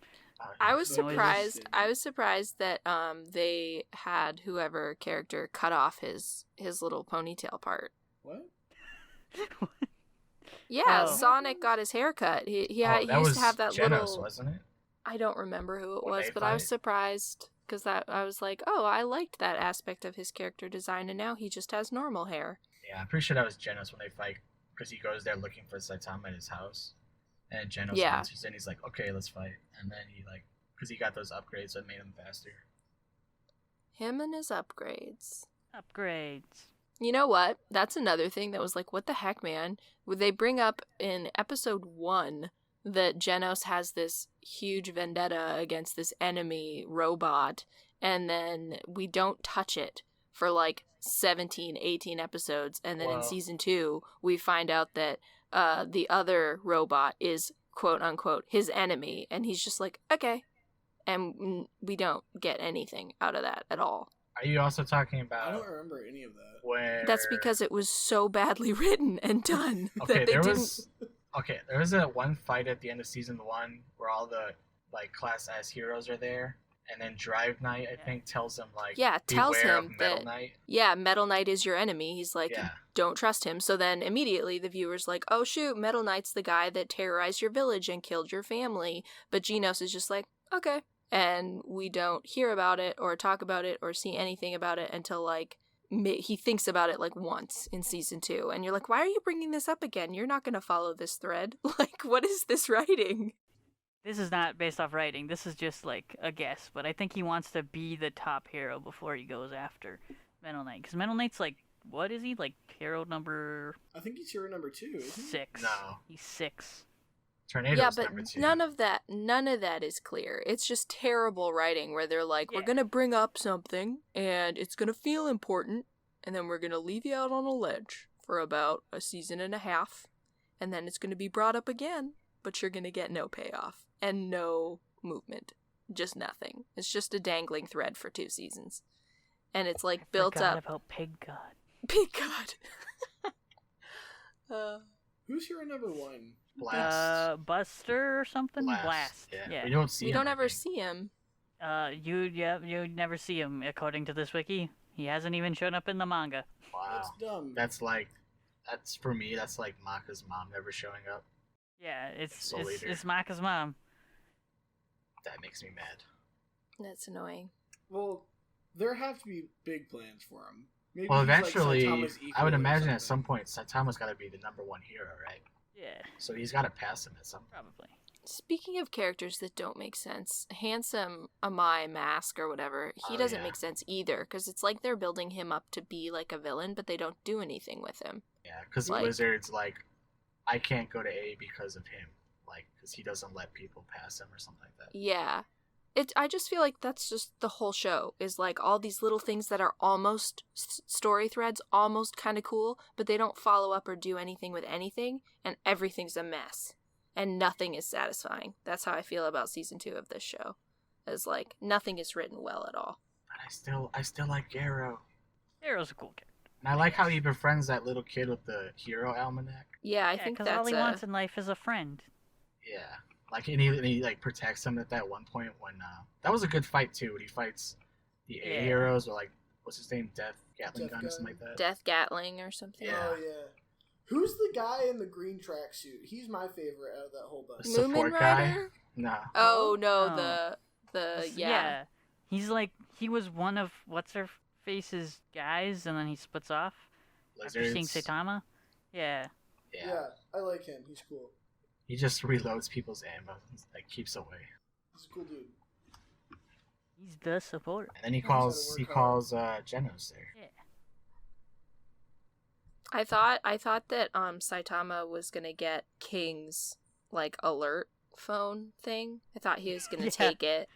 I was So surprised. interesting. I was surprised that they had whoever character cut off his little ponytail part. What? Yeah, Oh. Sonic got his hair cut. He that used was to have that Jenos, little. wasn't it? I don't remember who it When was, they but I was fight? surprised because I was like, oh, I liked that aspect of his character design, and now he just has normal hair. Yeah, I'm pretty sure that was Jenos when they fight, because he goes there looking for Saitama at his house, and Jenos Yeah. answers, and he's like, "Okay, let's fight." And then he like, because he got those upgrades that made him faster. Him and his upgrades. Upgrades. You know what? That's another thing that was like, what the heck, man? Would they bring up in episode 1 that Jenos has this huge vendetta against this enemy robot, and then we don't touch it for like 17, 18 episodes, and then in Well- season 2, we find out that the other robot is quote unquote his enemy, and he's just like, okay. And we don't get anything out of that at all. Are you also talking I about don't remember any of that. where? That's because it was so badly written and done Okay, that they there didn't. was. Okay, there was a one fight at the end of season 1 where all the like class S heroes are there, and then Drive Knight I think tells him like, Yeah, tells beware him of Metal that- Knight. Yeah, Metal Knight is your enemy. He's like, Yeah. don't trust him. So then immediately the viewer's like, oh shoot, Metal Knight's the guy that terrorized your village and killed your family. But Jenos is just like, okay. And we don't hear about it or talk about it or see anything about it until like he thinks about it like once in season 2. And you're like, why are you bringing this up again? You're not going to follow this thread. Like, what is this writing? This is not based off writing. This is just like a guess. But I think he wants to be the top hero before he goes after Metal Knight. Because Metal Knight's like, what is he? Like hero number I think he's hero number 2, isn't he? 6. No. He's 6. Tornado's Yeah, but number 2. none of that is clear. It's just terrible writing where they're like, we're Yeah. going to bring up something and it's going to feel important and then we're going to leave you out on a ledge for about a season and a half and then it's going to be brought up again, but you're going to get no payoff and no movement. Just nothing. It's just a dangling thread for 2 seasons. And it's like built Forgot up. about Pig God. Big God. Who's hero number 1? Blast. Buster or something? Blast. Yeah. Yeah. We don't see. We him, don't I ever think. see him. You never see him according to this wiki. He hasn't even shown up in the manga. Wow. That's dumb. That's for me. That's like Maka's mom never showing up. Yeah, it's So later. Maka's mom. That makes me mad. That's annoying. Well, there have to be big plans for him. Maybe Well, he's like eventually, Saitama's I equal would or imagine at something. some point Saitama's got to be the number one hero, right? Yeah, So he's got to pass him at some point. probably. Speaking of characters that don't make sense, Handsome Amai Mask or whatever, he Oh, doesn't yeah. make sense either, because it's like they're building him up to be like a villain, but they don't do anything with him. Yeah, because Like- Blizzard's like, I can't go to A because of him. Like, because he doesn't let people pass him or something like that. Yeah. I just feel like that's just the whole show, is like all these little things that are almost story threads, almost kind of cool, but they don't follow up or do anything with anything, and everything's a mess. And nothing is satisfying. That's how I feel about season 2 of this show. Is like, nothing is written well at all. But I still like Garo. Arrow's a cool character. And I like how he befriends that little kid with the hero almanac. Yeah, I Yeah, think because that's all he wants in life is a friend. Yeah. Like, and he like protects him at that one point when, that was a good fight too, when he fights the A Yeah. heroes, or like, what's his name? Death Gatling Death gun or something like that. Death Gatling or something. Yeah. Oh yeah. Who's the guy in the green tracksuit? He's my favorite out of that whole bunch. The support Moomin guy? Rider? No. Oh no, No. the yeah. He's like, he was one of what's-her-face's guys, and then he splits off after seeing Lizards. Saitama. Yeah. Yeah. Yeah, I like him. He's cool. He just reloads people's ammo, like keeps away. He's a cool dude. He's the supporter. And then he Knows how to calls work he hard. calls Jenos there. Yeah. I thought that Saitama was gonna get King's like alert phone thing. I thought he was gonna Yeah. take it.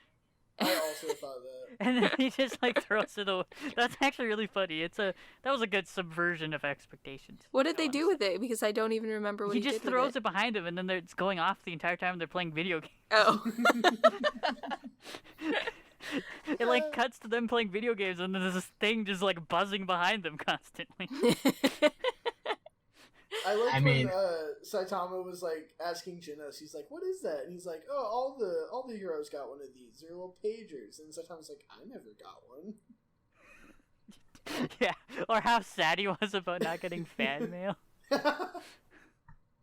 I also thought that. And then he just like throws it away. That's actually really funny. That was a good subversion of expectations. What did they do with it? Because I don't even remember what He he just did throws with it behind him, and then it's going off the entire time they're playing video games. Oh. It like cuts to them playing video games, and then there's this thing just like buzzing behind them constantly. I liked I mean- when Saitama was like asking Jenos. He's like, "What is that?" And he's like, "Oh, all the heroes got one of these. They're little pagers." And Saitama's like, "I never got one." Yeah, or how sad he was about not getting fan mail.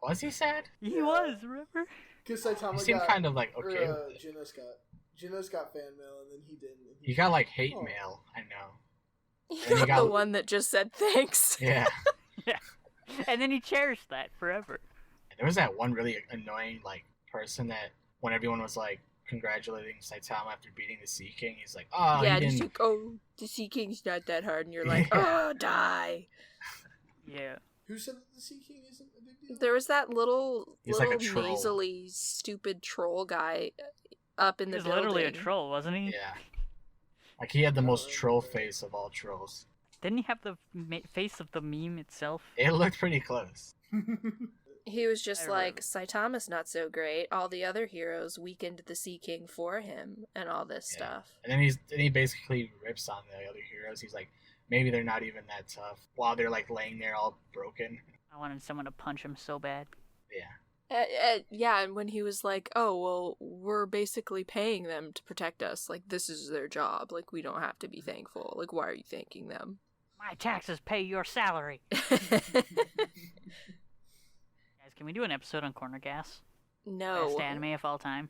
Was he sad? He Yeah. was, remember? Because Saitama He seemed got, kind of like okay or, with it. Jenos got fan mail, and then he didn't. And He got like hate Oh. mail, I know. You And he got got- the one that just said thanks. Yeah. And then he cherished that forever. There was that one really annoying like person that when everyone was like congratulating Saitama after beating the Sea King, he's like, "Oh, yeah, he just didn't." like, oh, the Sea King's not that hard, and you're like, Yeah. oh, die. Yeah. Who said that the Sea King isn't a big deal? There was that little He's like a little troll. nasally, stupid troll guy up in He the was building. literally a troll, wasn't he? Yeah. Like he had the most troll face of all trolls. Didn't he have the face of the meme itself? It looked pretty close. He was just I like, Saitama's not so great. All the other heroes weakened the Sea King for him, and all this Yeah. stuff. And then he basically rips on the other heroes. He's like, maybe they're not even that tough while they're like laying there all broken. I wanted someone to punch him so bad. Yeah. Yeah, and when he was like, oh, well, we're basically paying them to protect us. Like, this is their job. Like, we don't have to be thankful. Like, why are you thanking them? My taxes pay your salary. Guys, can we do an episode on Corner Gas? No. Best anime of all time.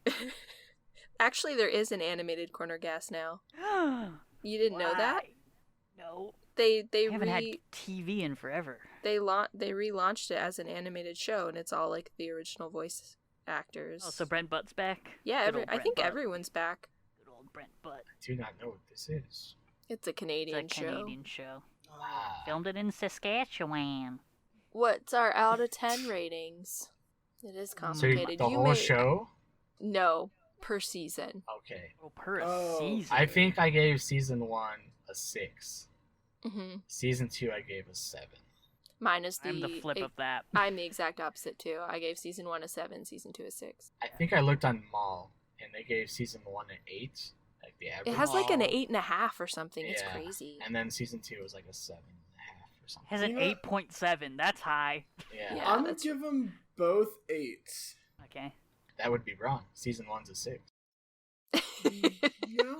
Actually, there is an animated Corner Gas now. You didn't know that? Why? No. They I haven't had TV in forever. they relaunched it as an animated show, and it's all like the original voice actors. Oh, so Brent Butt's back? yeah, Good old I Brent think Butt. everyone's back. Good old Brent Butt. I do not know what this is. It's a It's Canadian a show. Canadian show. Ah. Filmed it in Saskatchewan. What's our out of 10 ratings? It is So complicated. the You whole may- show? No, per season. Okay. Oh, per Oh. season. I think I gave season 1 a 6. hmm Season 2 I gave a 7. Mine is the. I'm the flip of that. I'm the exact opposite too. I gave season 1 a 7, season 2 a 6. I think I looked on Mall and they gave season 1 an 8, like the average. It has like an Oh. 8.5 or something. It's Yeah. crazy. And then season 2 was like a 7.5 or something. Has an You know- 8.7. That's high. Yeah. Yeah. I'm gonna that's- give them both 8s. Okay. That would be wrong. Season 1's a 6. Yeah.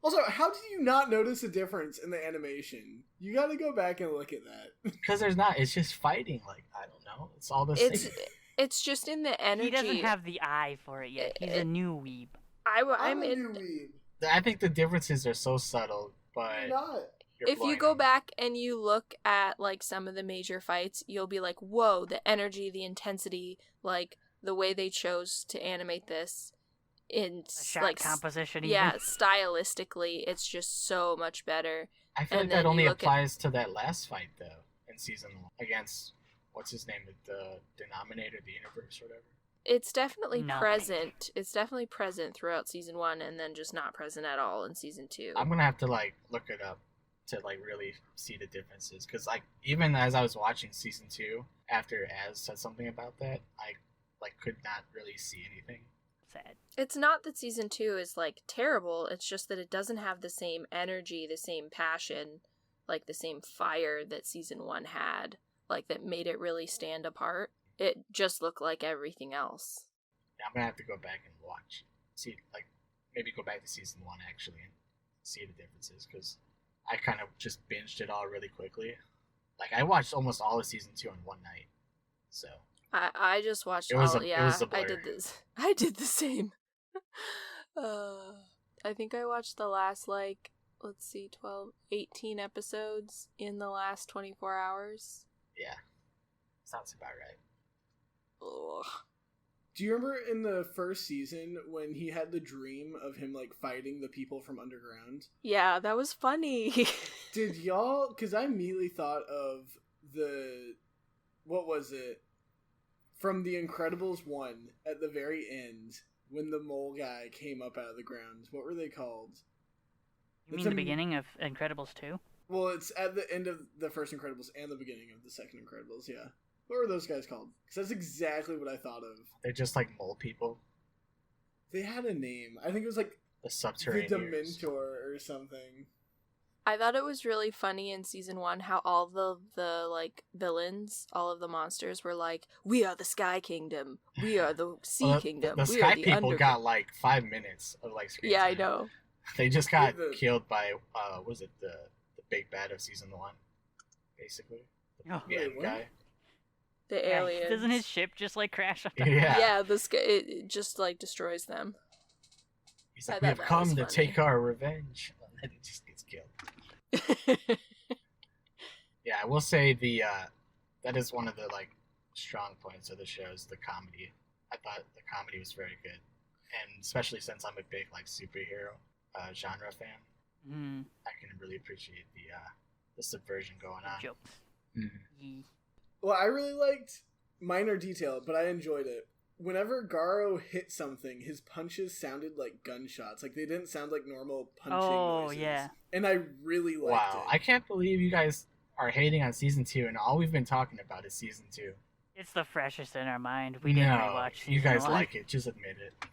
Also, how did you not notice a difference in the animation? You got to go back and look at that. Because there's not, it's just fighting. Like, I don't know. It's all the It's same. It's just in the energy. He doesn't have the eye for it yet. He's a new weeb. I'm a new weeb. I think the differences are so subtle, but You're not. If you go back and you look at like some of the major fights, you'll be like, whoa, the energy, the intensity, like the way they chose to animate this in Shot like composition. yeah, stylistically, it's just so much better. I feel like that only applies to that last fight though in season 1 against what's his name, the Denominator, the Universe, or whatever. It's definitely No. present. It's definitely present throughout season 1, and then just not present at all in season 2. I'm gonna have to like look it up to like really see the differences, because like even as I was watching season 2, after Az said something about that, I like could not really see anything. Sad. It's not that season 2 is like terrible, it's just that it doesn't have the same energy, the same passion, like the same fire that season 1 had, like that made it really stand apart. It just looked like everything else. Yeah, I'm gonna have to go back and watch, see, like maybe go back to season 1 actually and see the differences, because I kind of just binged it all really quickly. Like I watched almost all of season 2 in one night, so I just watched it was all, a yeah, blur. I did this. I did the same. I think I watched the last, like, let's see, 12, 18 episodes in the last 24 hours. Yeah, sounds about right. Ugh. Do you remember in the first season when he had the dream of him like fighting the people from underground? Yeah, that was funny. Did y'all? Because I immediately thought of what was it? From The Incredibles 1 at the very end when the mole guy came up out of the ground. What were they called? You mean the beginning of Incredibles 2? Well, it's at the end of the first Incredibles and the beginning of the second Incredibles, yeah. What were those guys called? Because that's exactly what I thought of. They're just like mole people. They had a name. I think it was like The Subterraneans. the Dementor or something. I thought it was really funny in season 1 how all the like villains, all of the monsters were like, we are the Sky Kingdom, we are the Sea Kingdom, The we Sky are the people Underground. got like 5 minutes of like screen Yeah, time. I know. They just got The- killed by was it the big bad of season 1, basically. The Oh. PM Wait, what? guy. The Yeah, aliens. doesn't his ship just like crash on Yeah. Yeah, the sky, it just like destroys them. He's I like, we thought have that come was to funny. take our revenge. And then he just gets killed. Yeah, I will say that is one of the like strong points of the show is the comedy. I thought the comedy was very good, and especially since I'm a big like superhero genre fan, I can really appreciate the subversion going on. jokes. Yee. Well, I really liked minor detail, but I enjoyed it. Whenever Garo hit something, his punches sounded like gunshots. Like they didn't sound like normal punching noises. Yeah. And I really liked Wow, it. I can't believe you guys are hating on season 2, and all we've been talking about is season 2. It's the freshest in our mind. We didn't rewatch season you guys 1. like it. Just admit it.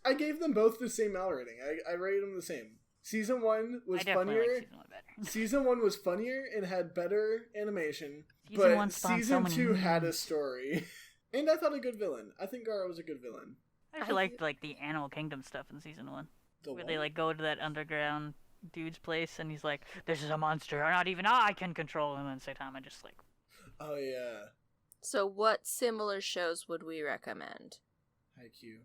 I gave them both the same L rating. I rated them the same. Season 1 was I definitely funnier. like season 1 better. Season 1 was funnier and had better animation. Season but 1 spawned season so 2 many had a memes. story. And I thought a good villain. I think Garo was a good villain. I actually liked like the Animal Kingdom stuff in season 1. The Where one- they like go to that underground dude's place and he's like, this is a monster, not even I can control him, and Saitama just like, Oh yeah. So what similar shows would we recommend? Haikyuu.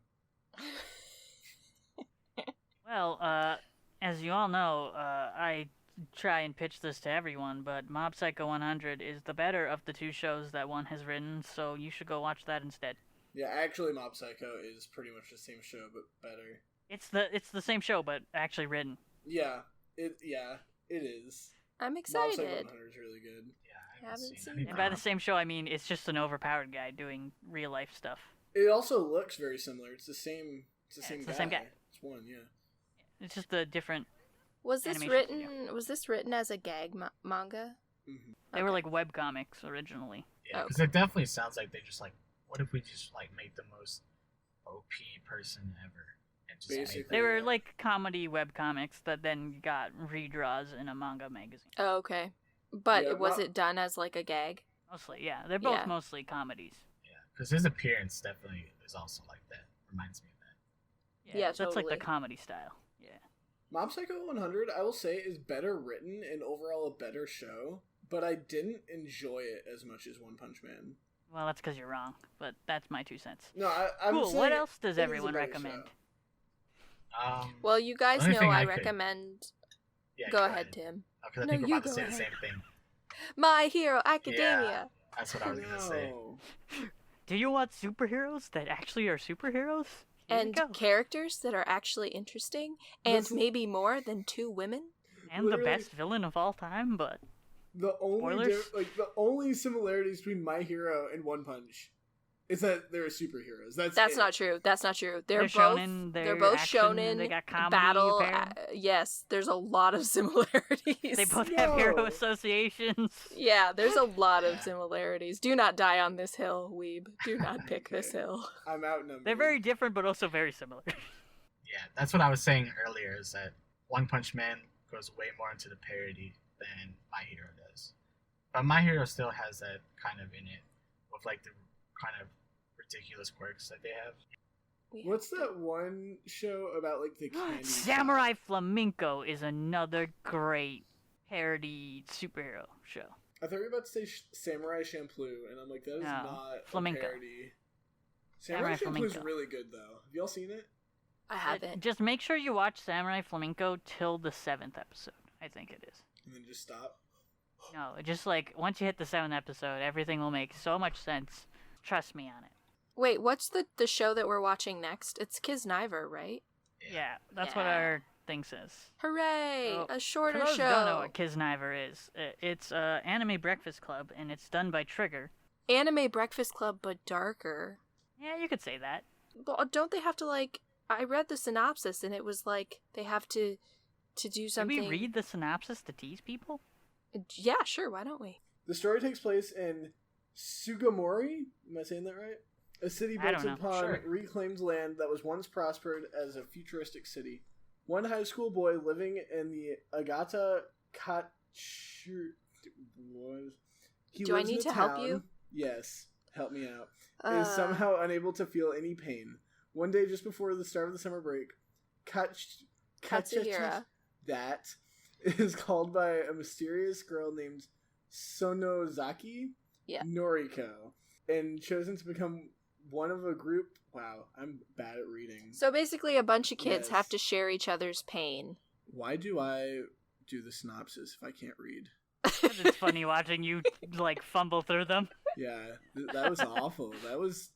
well, as you all know, I try and pitch this to everyone, but Mob Psycho 100 is the better of the two shows that one has written, so you should go watch that instead. Yeah, actually Mob Psycho is pretty much the same show but better. It's the same show, but actually written. Yeah. It is. I'm Mob Psycho excited. 100 is really good. Yeah, I Haven't haven't seen seen any. that. And by the same show, I mean it's just an overpowered guy doing real life stuff. It also looks very similar. It's the same Yeah, same it's guy. the same guy. It's one, yeah. It's just a different. Was this Animation written? Was this written as a gag manga? Mm-hmm. They were Okay. like webcomics originally. Yeah, Oh, because it definitely sounds like they just like, what if we just like make the most OP person ever and just make Basically. them- They were Yeah. like comedy webcomics that then got redraws in a manga magazine. Oh, okay. But Yeah, was not- it done as like a gag? Mostly, yeah. They're both Yeah. mostly comedies. Yeah, because his appearance definitely is also like that. Reminds me of that. Yeah, that's like totally. the comedy style. Yeah. Mob Psycho 100, I will say, is better written and overall a better show but I didn't enjoy it as much as One Punch Man. Well, that's because you're wrong, but that's my 2 cents. No, I'm cool. saying What else does it is a everyone better recommend? show. Well, you guys only know thing I I could- recommend. Yeah, Go ahead, Tim. Because I No, think we're you about to go say the ahead. same thing. My Hero Academia. That's what I was gonna say. No. Do you want superheroes that actually are superheroes? Here you And go. characters that are actually interesting, and Listen- maybe more than 2 women. And the Literally- best villain of all time, but The only Spoilers? the only similarities between My Hero and One Punch is that they're superheroes. That's That's it. not true. That's not true. they're They're shonen, both. they're They're both action, shonen. they got comedy Battle. apparent. Yes, there's a lot of similarities. They both have hero No. associations. Yeah, there's a lot of similarities. Do not die on this hill, Weeb. Do not pick this Okay. hill. I'm outnumbered. They're very different, but also very similar. Yeah, that's what I was saying earlier. Is that One Punch Man goes way more into the parody than My Hero does, but My Hero still has that kind of in it, with like the kind of ridiculous quirks that they have. What's that one show about like the candy? Samurai Flamenco is another great parody superhero show. I thought you were about to say Samurai Champloo, and I'm like, that is No, not Flamenco. a parody. Samurai Samurai Champloo is Flamenco. really good though. Have y'all seen it? I haven't. Just make sure you watch Samurai Flamenco till the 7th episode. I think it is. And then just stop. No, just like once you hit the 7th episode, everything will make so much sense. Trust me on it. Wait, what's the show that we're watching next? It's Kisniver, right? Yeah, that's what Yeah. our thing says. Hooray! Oh, A shorter For those who show. don't know what Kisniver is, it's Anime Breakfast Club, and it's done by Trigger. Anime Breakfast Club, but darker. Yeah, you could say that. Well, don't they have to like? I read the synopsis and it was like they have to do Did something. we read the synopsis to tease people? Yeah, sure. Why don't we? The story takes place in Sugimori. Am I saying that right? A city I built don't know. upon Sure. reclaimed land that was once prospered as a futuristic city. One high school boy living in the Agata Kachu. What? He Do I lives in need a to help town- you? Yes, help me out. Is somehow unable to feel any pain. One day, just before the start of the summer break, Katsuhira. that is called by a mysterious girl named Sonozaki Yeah. Noriko, and chosen to become one of a group. Wow, I'm bad at reading. So basically, a bunch of kids Yes. have to share each other's pain. Why do I do the synopsis if I can't read? 'Cause it's funny watching you like fumble through them. Yeah, that was awful. That was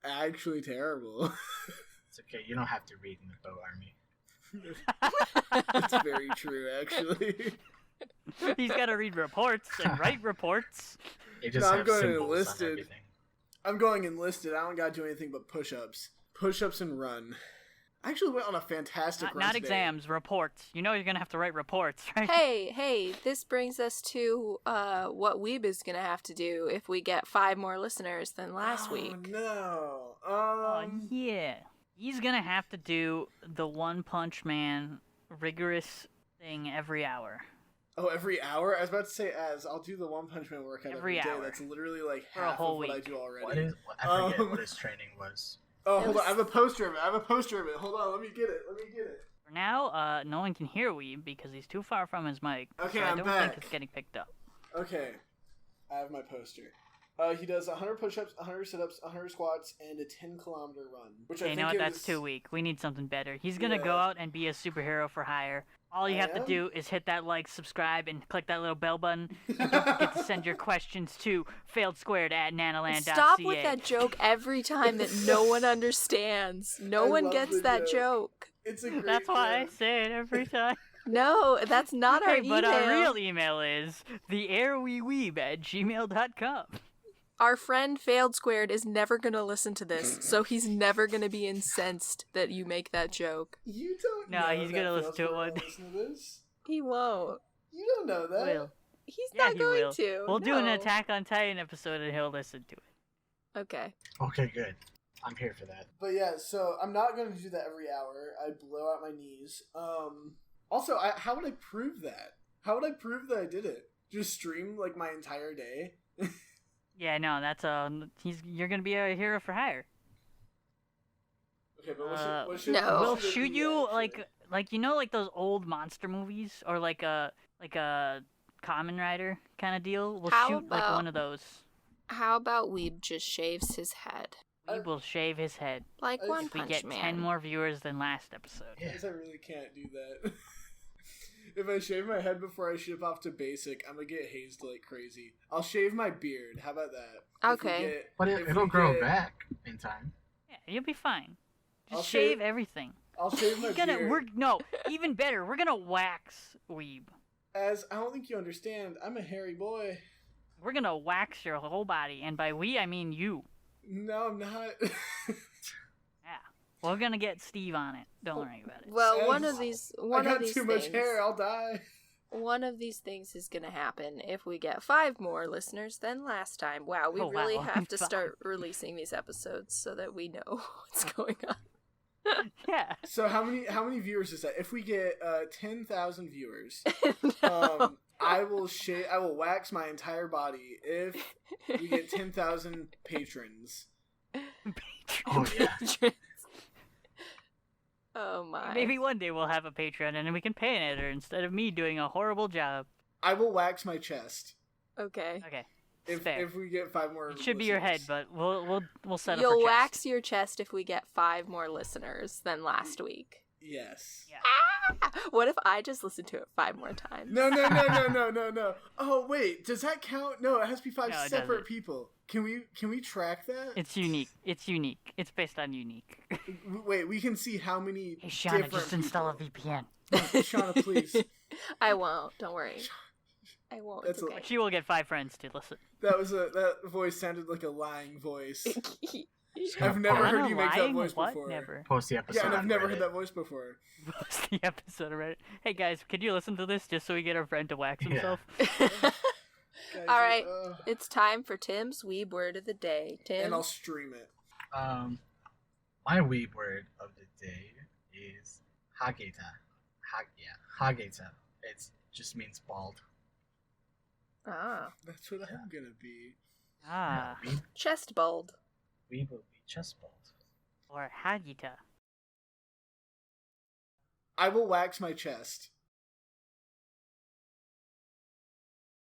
actually terrible. It's okay. You don't have to read in the Bow Army. That's very true, actually. He's got to read reports and write reports. They just No, I'm have going symbols enlisted. on everything. I'm going enlisted. I don't gotta do anything but push-ups. Push-ups and run. I actually went on a fantastic run Not today. exams, reports. You know you're gonna have to write reports, right? Hey, this brings us to what Weeb is gonna have to do if we get 5 more listeners than last Oh, week. no. Oh yeah. He's gonna have to do the One Punch Man rigorous thing every hour. Oh, every hour? I was about to say, I'll do the One Punch Man workout every Every day. hour. That's literally like For a half whole of what I week. do already. I forget what his training was. Oh, It hold was- on. I have a poster of it. Hold on. Let me get it. For now, no one can hear Weeb because he's too far from his mic. Okay, so I I'm don't back. think it's getting picked up. Okay. I have my poster. He does 100 push-ups, 100 sit-ups, 100 squats, and a 10-kilometer run. Which I Okay, you think know what? is... That's too weak. We need something better. He's gonna go Yeah. out and be a superhero for hire. All you I have to am? do is hit that like, subscribe, and click that little bell button. And don't forget to send your questions to failedsquared@nanoland.ca. Stop with that joke every time that no one understands. No I one love gets the that joke. joke. It's a great That's why I joke. say it every time. No, that's not our Hey, email. but our real email is theairweweeb@gmail.com. Our friend Failed Squared is never gonna listen to this, so he's never gonna be incensed that you make that joke. You don't No, know he's that gonna listen to it Phil one Square day. won't listen to this. He won't. You don't know that. Will. He's Yeah, not he going will. to. We'll do an no. Attack on Titan episode and he'll listen to it. Okay. Okay, good. I'm here for that. But yeah, so I'm not going to do that every hour. I blow out my knees. Also, how would I prove that? How would I prove that I did it? Just stream like my entire day? Yeah, no, that's you're gonna be a hero for hire. Okay, but what should No. We'll what should it shoot be, you actually? like you know like those old monster movies or like a Kamen Rider kind of deal. We'll How shoot like about- one of those. How about Weeb just shaves his head? We will shave his head. Like If One If we Punch get Man. 10 more viewers than last episode. Yeah. Guys, I really can't do that. If I shave my head before I ship off to basic, I'm gonna get hazed like crazy. I'll shave my beard. How about that? Okay. But if it'll we grow get- back in time. Yeah, you'll be fine. Just I'll shave shave- everything. I'll shave my beard. Even better. We're gonna wax Weeb. As I don't think you understand, I'm a hairy boy. We're gonna wax your whole body, and by we I mean you. No, I'm not. Yeah, we're gonna get Steve on it. Don't worry about it. Well, Says- one of these I got things, too much hair. I'll die. one of these things is gonna happen if we get 5 more listeners than last time. Wow, we Oh, really wow. have to 5. start releasing these episodes so that we know what's going on. Yeah. So how many viewers is that? If we get 10,000 viewers, No. I will wax my entire body. If we get 10,000 patrons, Oh yeah. Oh my. Maybe one day we'll have a Patreon, and then we can pay an editor instead of me doing a horrible job. I will wax my chest. Okay. Okay. If Fair. if we get 5 more, It should be your head, listeners. but we'll set up. You'll for chest. wax your chest if we get 5 more listeners than last week. Yes. Yeah. Ah! What if I just listen to it 5 more times? No. Oh wait, does that count? No, it has to be 5 No, it separate doesn't. people. Can we track that? It's unique. It's unique. It's based on unique. Wait, we can see how many. Hey, Shauna, different just install a people. VPN. No, Shauna, please. I won't. Don't worry. I won't. That's It's a- okay. She will get 5 friends to listen. That voice sounded like a lying voice. I've Gonna never post- heard you make that Lying? voice What? before. Never. Post the episode. Yeah, and I've on never Reddit. heard that voice before. Post the episode already. Hey guys, could you listen to this just so we get our friend to wax Yeah. himself? Guys, All right. It's time for Tim's Weeb Word of the Day. Tim. and I'll stream it. My weeb word of the day is hageta. Hageta. It just means bald. Ah. That's what I'm gonna be. Ah. Weeb, Chest bald. weeb will be just bald. Or Hagita. I will wax my chest.